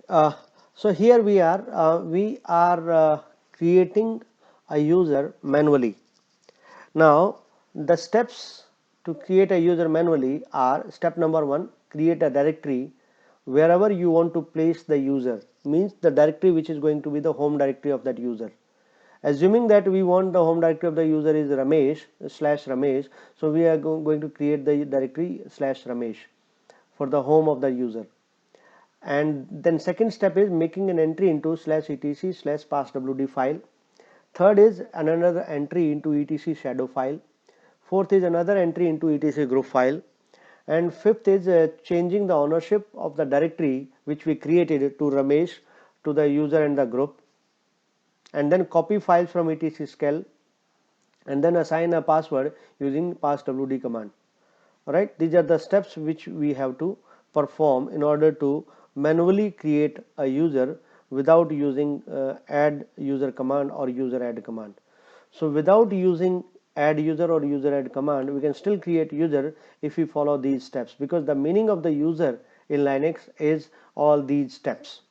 So here we are creating a user manually. Now the steps to create a user manually are: step number one, create a directory wherever you want to place the user, means the directory which is going to be the home directory of that user. Assuming that we want the home directory of the user is Ramesh /Ramesh, so we are going to create the directory /Ramesh for the home of the user. And then second step is making an entry into /etc/passwd file. Third is another entry into etc shadow file. Fourth is another entry into etc group file. And fifth is changing the ownership of the directory which we created to Ramesh, to the user and the group. And then copy files from etc shell and then assign a password using passwd command. Alright, these are the steps which we have to perform in order to manually create a user without using add user command or user add command. So without using add user or user add command, we can still create user if we follow these steps, because the meaning of the user in Linux is all these steps.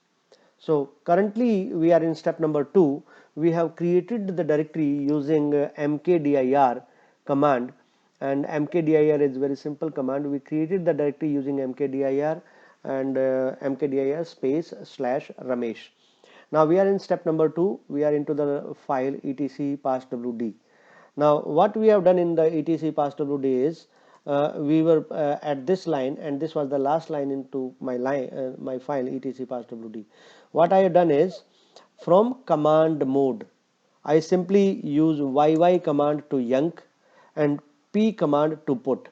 So currently we are in step number 2. We have created the directory using mkdir command, and mkdir is very simple command. We created the directory using mkdir and mkdir space /Ramesh. Now we are in step number 2. We are into the file etc passwd. Now what we have done in the etc passwd is we were at this line, and this was the last line into my file etc passwd. What I have done is, from command mode I simply use yy command to yank and p command to put.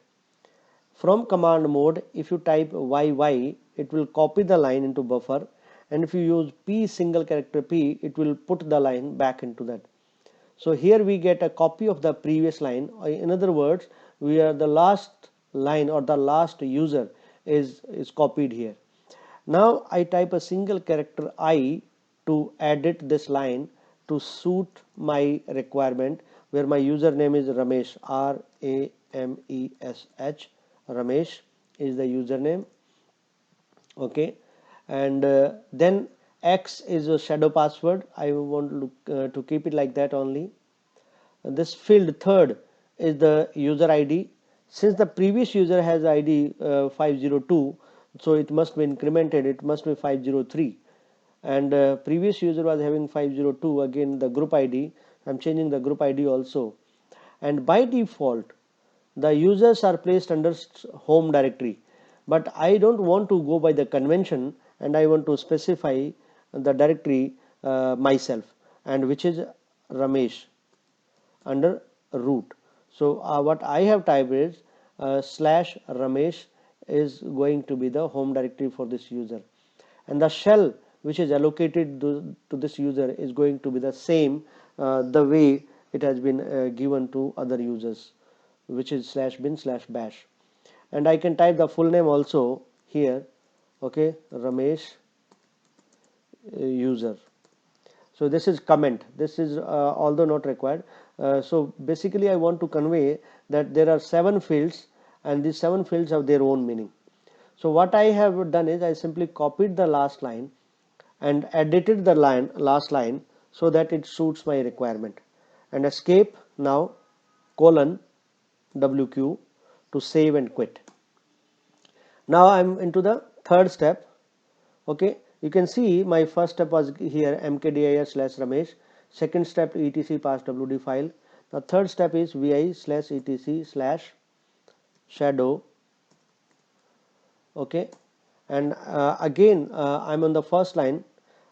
From command mode, if you type yy, it will copy the line into buffer, and if you use p single character p, it will put the line back into that. So here we get a copy of the previous line. In other words, we are the last line or the last user is copied here. Now I type a single character I to edit this line to suit my requirement, where my username is Ramesh, Ramesh, Ramesh is the username. Okay, and then X is a shadow password. I want to keep it like that only. This field third is the user ID. Since the previous user has ID 502, so it must be incremented, it must be 503, and previous user was having 502. Again the group ID, I'm changing the group ID also. And by default the users are placed under home directory, but I don't want to go by the convention, and I want to specify the directory myself, and which is Ramesh under root. So what I have typed is /Ramesh is going to be the home directory for this user, and the shell which is allocated to this user is going to be the same the way it has been given to other users, which is /bin/bash. And I can type the full name also here. Okay, Ramesh user. So this is comment. This is although not required. So basically I want to convey that there are 7 fields, and these 7 fields have their own meaning. So what I have done is, I simply copied the last line and edited the last line so that it suits my requirement, and escape now :wq to save and quit. Now I'm into the third step. Okay, you can see my first step was here mkdir/Ramesh. Second step etc passwd file. The third step is vi/etc/shadow. Okay, and again I'm on the first line.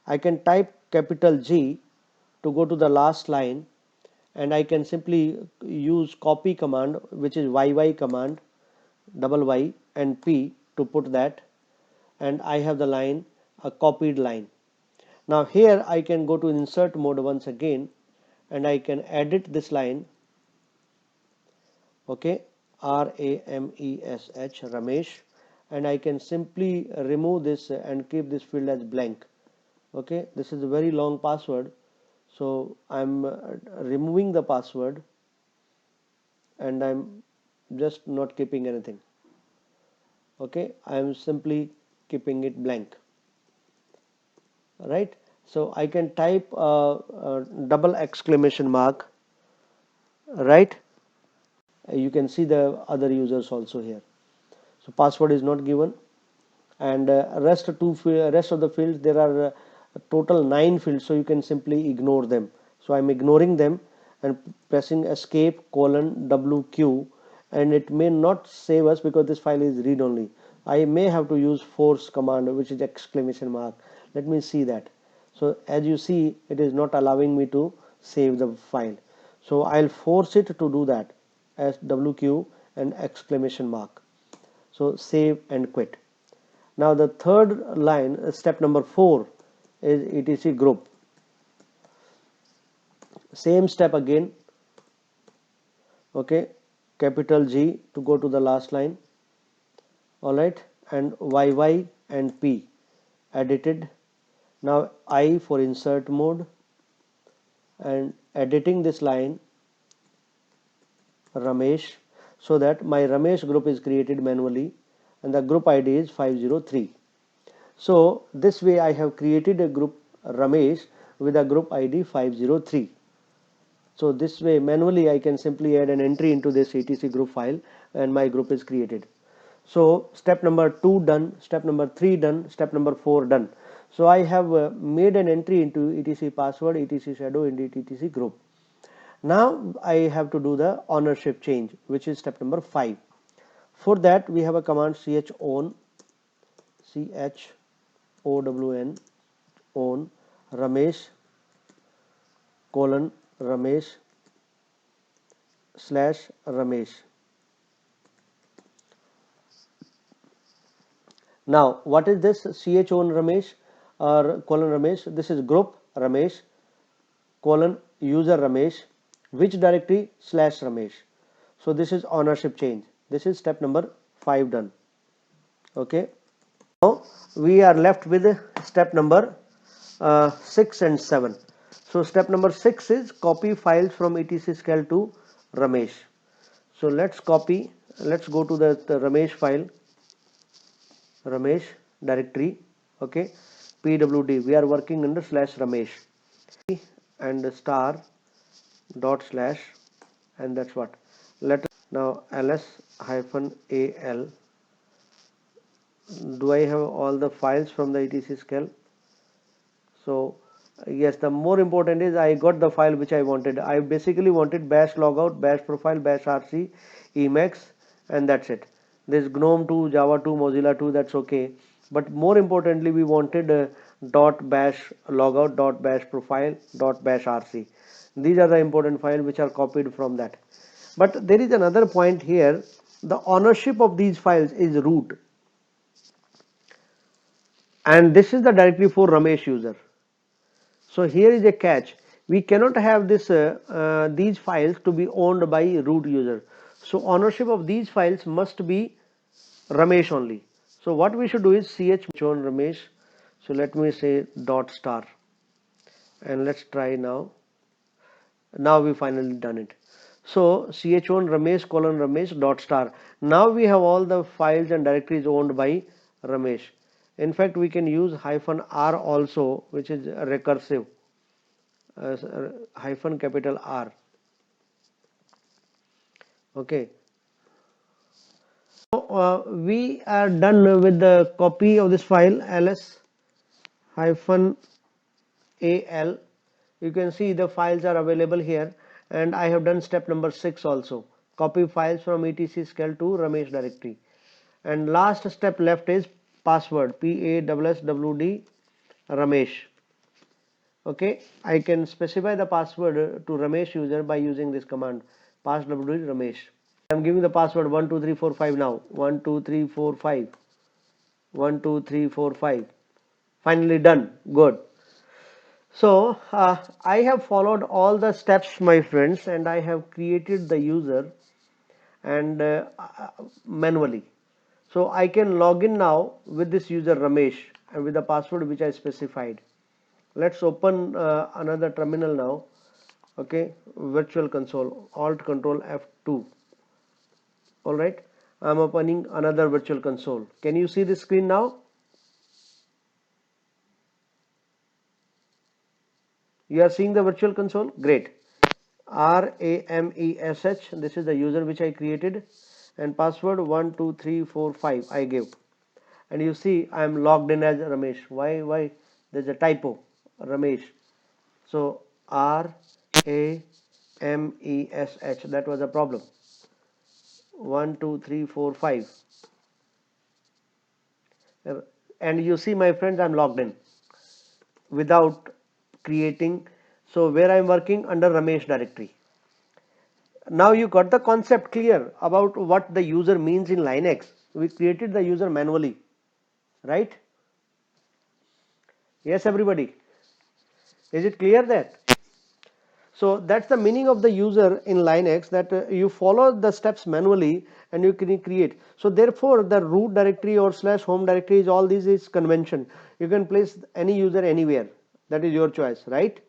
I can type capital G to go to the last line, and I can simply use copy command, which is yy command, double y and p to put that, and I have the line, a copied line. Now here I can go to insert mode once again, and I can edit this line. Okay, Ramesh, and I can simply remove this and keep this field as blank. Okay, this is a very long password, so I'm removing the password, and I'm just not keeping anything. Okay, I'm simply keeping it blank. right? So I can type double exclamation mark, right? You can see the other users also here. So password is not given, and rest of the fields, there are total 9 fields, so you can simply ignore them. So I'm ignoring them and pressing escape colon WQ, and it may not save us because this file is read only. I may have to use force command, which is exclamation mark. Let me see that. So as you see, it is not allowing me to save the file, so I'll force it to do that as WQ and exclamation mark. So save and quit. Now the third line, step number 4, is etc group. Same step again, okay, capital G to go to the last line, alright, and YY and P edited. Now I for insert mode, and editing this line Ramesh, so that my Ramesh group is created manually and the group ID is 503. So this way I have created a group Ramesh with a group ID 503. So this way manually I can simply add an entry into this etc group file and my group is created. So step number 2 done, step number 3 done, step number 4 done. So I have made an entry into etc password, etc shadow, into etc group. Now I have to do the ownership change, which is step number 5. For that we have a command chown, chown, own Ramesh colon Ramesh slash Ramesh. Now what is this chown Ramesh or colon Ramesh? This is group Ramesh colon user Ramesh, which directory slash Ramesh. So this is ownership change. This is step number 5 done. Okay. Now we are left with step number 6 and 7. So step number 6 is copy files from etc to Ramesh. So let's go to the Ramesh file, Ramesh directory, okay, pwd, we are working under slash Ramesh and star dot slash, and that's what. Let now ls hyphen al. Do I have all the files from the etc? So yes, the more important is I got the file which I wanted. I basically wanted bash logout, bash profile, bash rc, emacs, and that's it. This GNOME 2, Java 2, Mozilla 2, that's okay. But more importantly, we wanted dot bash logout, dot bash profile, dot bash rc. These are the important files which are copied from that. But there is another point here. The ownership of these files is root, and this is the directory for Ramesh user. So here is a catch. We cannot have these files to be owned by root user. So ownership of these files must be Ramesh only. So what we should do is chown Ramesh. So let me say dot star, and let's try now. Now we finally done it. So chown Ramesh colon Ramesh dot star. Now we have all the files and directories owned by Ramesh. In fact, we can use hyphen R also, which is recursive. Hyphen capital R. Okay. So we are done with the copy of this file ls hyphen al. You can see the files are available here, and I have done step number 6 also. Copy files from etc to Ramesh directory. And last step left is password, passwd Ramesh. Okay, I can specify the password to Ramesh user by using this command passwd Ramesh. I'm giving the password 12345 now. 12345. 12345. Finally done. Good. So I have followed all the steps, my friends, and I have created the user and manually. So I can log in now with this user Ramesh and with the password which I specified. Let's open another terminal now. Okay, virtual console, Alt Control F2. All right, I'm opening another virtual console. Can you see the screen now? You are seeing the virtual console? Great. RAMESH, this is the user which I created, and password 12345 I gave, and you see I am logged in as Ramesh. Why there's a typo, Ramesh. So RAMESH, that was a problem. 12345, and you see, my friends, I'm logged in without creating. So where I'm working under Ramesh directory. Now you got the concept clear about what the user means in Linux. We created the user manually, right? Yes, everybody. Is it clear that? So that's the meaning of the user in Linux, that you follow the steps manually and you can create. So therefore the root directory or slash home directory is all this is convention. You can place any user anywhere. That is your choice, right?